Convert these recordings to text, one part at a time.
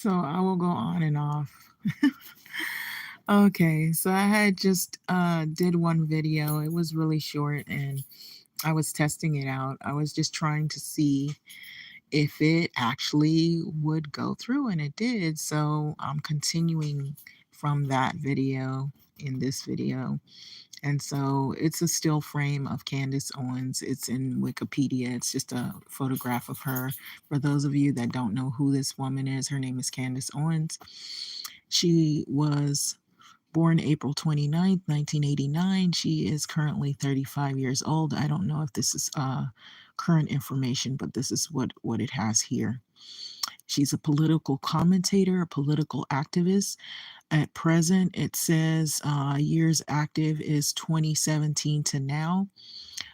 So I will go on and off. Okay, so I had just did one video. It was really short and I was testing it out. I was just trying to see if it actually would go through, and it did. So I'm continuing from that video in this video. And so it's a still frame of Candace Owens. It's in Wikipedia. It's just a photograph of her. For those of you that don't know who this woman is, her name is Candace Owens. She was born April 29th, 1989. She is currently 35 years old. I don't know if this is current information, but this is what it has here. She's a political commentator, a political activist. At present, it says years active is 2017 to now.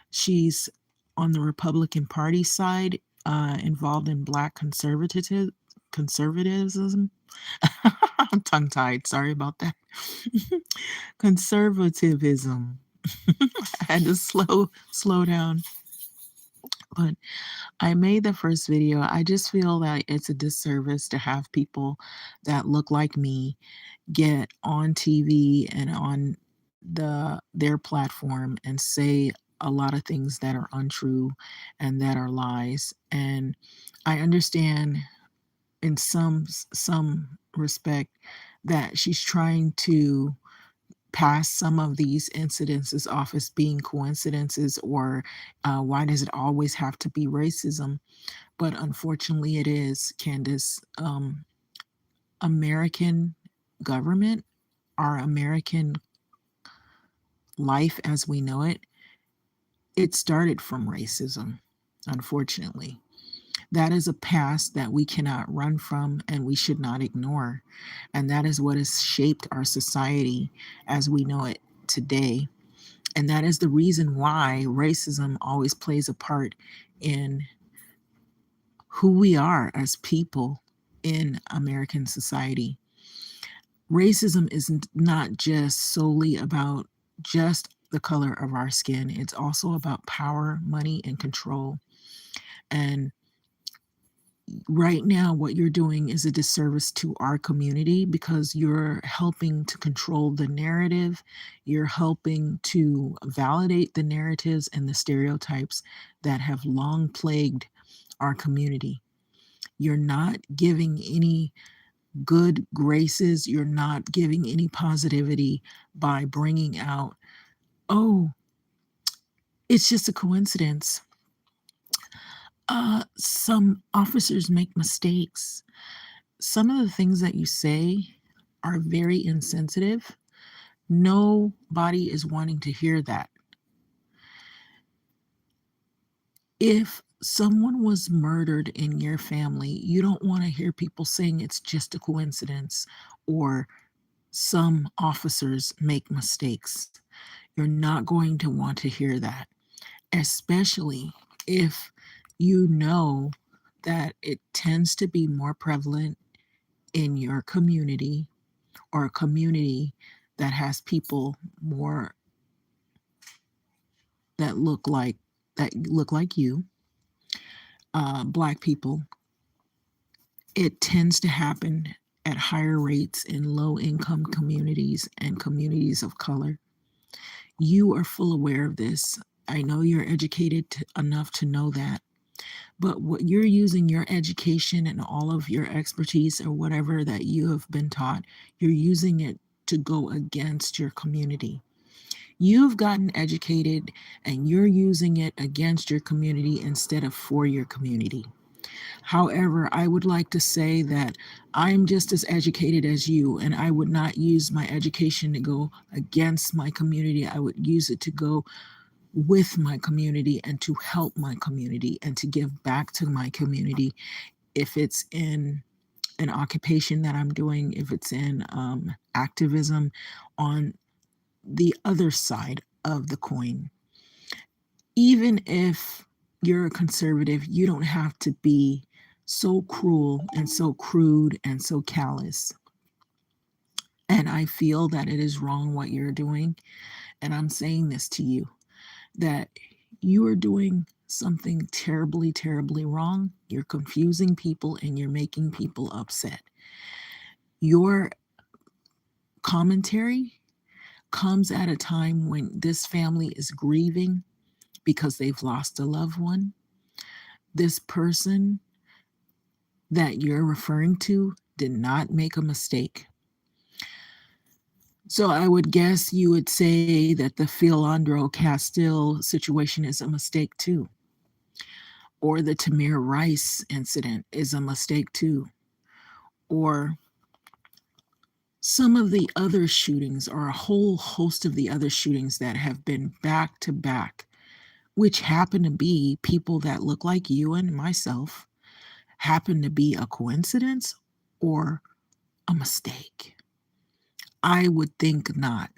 She's on the Republican Party side, involved in Black conservatism. I'm tongue tied. Sorry about that. Conservatism. I had to slow down. But I made the first video. I just feel that it's a disservice to have people that look like me get on TV and on their platform and say a lot of things that are untrue and that are lies. And I understand in some respect that she's trying to pass some of these incidences off as being coincidences, or why does it always have to be racism? But unfortunately it is, Candace. American government, our American life as we know it, it started from racism, unfortunately. That is a past that we cannot run from and we should not ignore. And that is what has shaped our society as we know it today. And that is the reason why racism always plays a part in who we are as people in American society. Racism is not just solely about just the color of our skin. It's also about power, money, and control. And right now, what you're doing is a disservice to our community because you're helping to control the narrative. You're helping to validate the narratives and the stereotypes that have long plagued our community. You're not giving any good graces. You're not giving any positivity by bringing out, oh, it's just a coincidence. Some officers make mistakes. Some of the things that you say are very insensitive. Nobody is wanting to hear that. If someone was murdered in your family, you don't want to hear people saying it's just a coincidence or some officers make mistakes. You're not going to want to hear that, especially if you know that it tends to be more prevalent in your community or a community that has people more that look like you, Black people. It tends to happen at higher rates in low income communities and communities of color. You are full aware of this. I know you're educated enough to know that. But what you're using your education and all of your expertise or whatever that you have been taught, you're using it to go against your community. You've gotten educated and you're using it against your community instead of for your community. However, I would like to say that I'm just as educated as you, and I would not use my education to go against my community. I would use it to go with my community and to help my community and to give back to my community. If it's in an occupation that I'm doing, if it's in activism on the other side of the coin. Even if you're a conservative, you don't have to be so cruel and so crude and so callous. And I feel that it is wrong what you're doing. And I'm saying this to you, that you are doing something terribly, terribly wrong. You're confusing people and you're making people upset. Your commentary comes at a time when this family is grieving because they've lost a loved one. This person that you're referring to did not make a mistake. So I would guess you would say that the Philandro Castile situation is a mistake too, or the Tamir Rice incident is a mistake too, or some of the other shootings, or a whole host of the other shootings that have been back to back, which happen to be people that look like you and myself, happen to be a coincidence or a mistake? I would think not.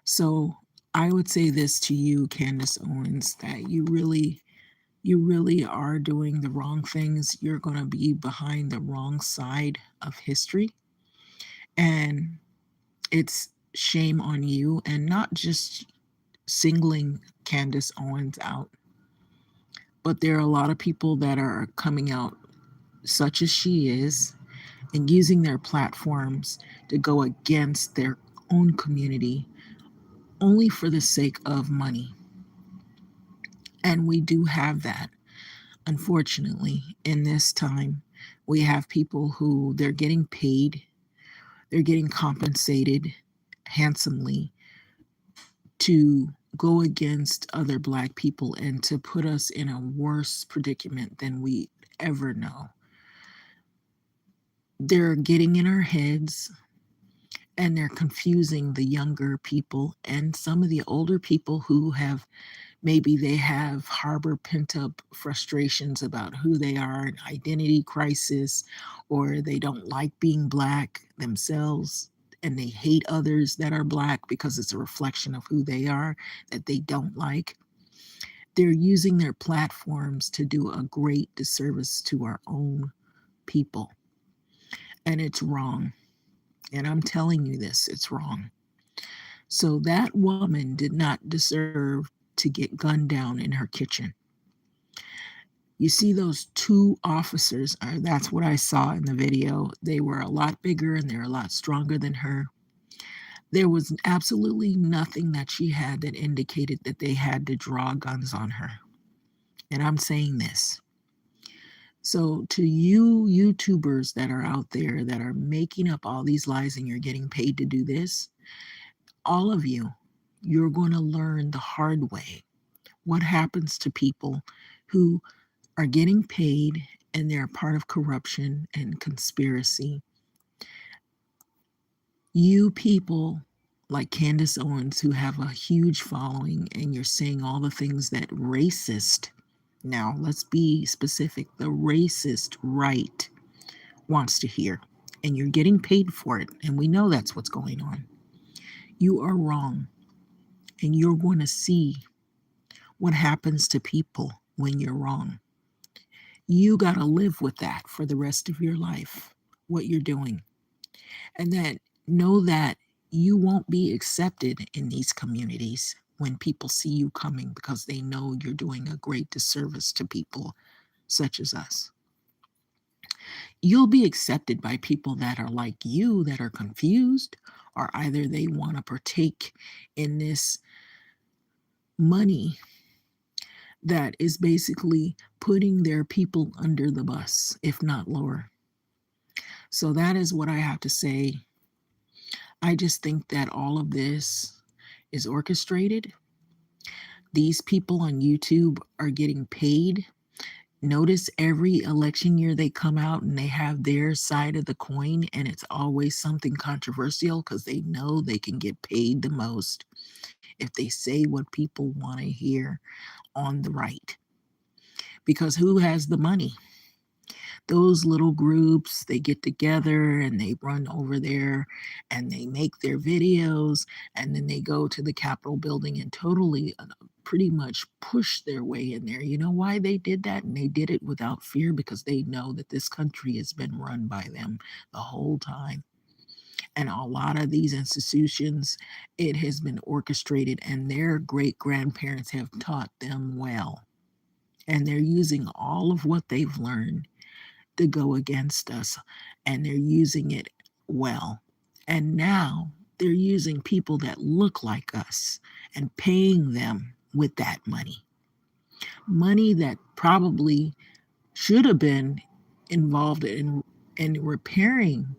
So I would say this to you, Candace Owens, that you really are doing the wrong things. You're going to be behind the wrong side of history. And it's shame on you, and not just singling Candace Owens out, but there are a lot of people that are coming out, such as she is, and using their platforms to go against their own community only for the sake of money. And we do have that. Unfortunately, in this time, we have people who they're getting paid, they're getting compensated handsomely to go against other Black people and to put us in a worse predicament than we ever know. They're getting in our heads, and they're confusing the younger people and some of the older people who have, maybe they have harbor pent up frustrations about who they are, an identity crisis, or they don't like being Black themselves and they hate others that are Black because it's a reflection of who they are that they don't like. They're using their platforms to do a great disservice to our own people. And it's wrong. And I'm telling you this, it's wrong. So that woman did not deserve to get gunned down in her kitchen. You see those two officers, that's what I saw in the video. They were a lot bigger and they're a lot stronger than her. There was absolutely nothing that she had that indicated that they had to draw guns on her. And I'm saying this. So, to you YouTubers that are out there that are making up all these lies and you're getting paid to do this, all of you, you're going to learn the hard way what happens to people who are getting paid and they're part of corruption and conspiracy. You people like Candace Owens, who have a huge following, and you're saying all the things that racist, now let's be specific, the racist right wants to hear, and you're getting paid for it, and we know that's what's going on. You are wrong, and you're going to see what happens to people when you're wrong. You got to live with that for the rest of your life, what you're doing. And that know that you won't be accepted in these communities when people see you coming because they know you're doing a great disservice to people such as us. You'll be accepted by people that are like you, that are confused, or either they want to partake in this money that is basically putting their people under the bus, if not lower. So that is what I have to say. I just think that all of this is orchestrated. These people on YouTube are getting paid. Notice every election year they come out and they have their side of the coin, and it's always something controversial because they know they can get paid the most if they say what people want to hear on the right. Because who has the money? Those little groups, they get together and they run over there and they make their videos, and then they go to the Capitol building and totally pretty much push their way in there. You know why they did that? And they did it without fear because they know that this country has been run by them the whole time. And a lot of these institutions, it has been orchestrated, and their great grandparents have taught them well. And they're using all of what they've learned to go against us, and they're using it well. And now they're using people that look like us and paying them with that money. Money that probably should have been involved in repairing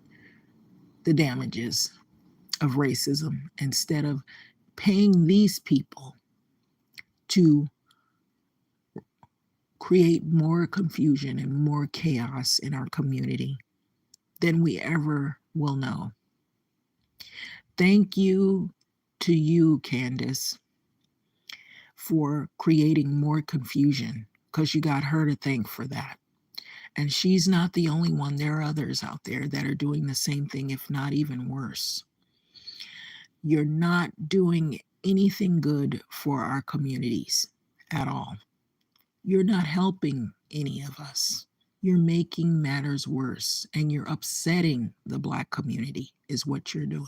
the damages of racism instead of paying these people to create more confusion and more chaos in our community than we ever will know. Thank you to you, Candace, for creating more confusion, because you got her to thank for that. And she's not the only one. There are others out there that are doing the same thing, if not even worse. You're not doing anything good for our communities at all. You're not helping any of us. You're making matters worse, and you're upsetting the Black community, is what you're doing.